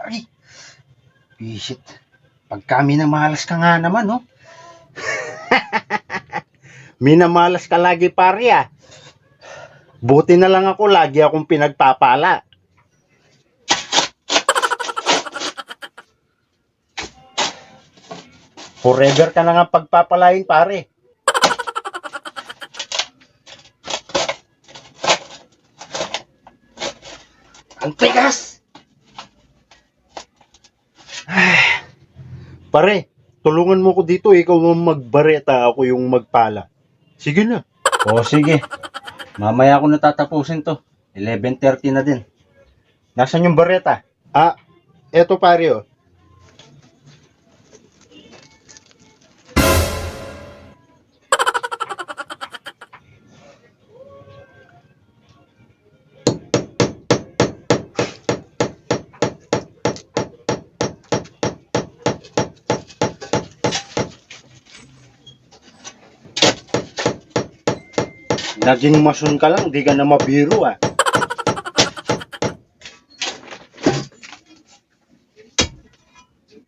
Ay, visit. Pagka minamalas ka nga naman, no? Minamalas ka lagi, pare, ah. Buti na lang ako, lagi akong pinagpapala. Forever ka na nga pagpapalain, pare. Ang tigas! Ay, pare, tulungan mo ko dito. Ikaw ang magbareta, ako yung magpala. Sige na. O, sige. Mamaya ako natatapusin to. 11:30 na din. Nasaan yung bareta? Ah, eto pare, oh. Naging mason ka lang, di ka na mabiro, ah.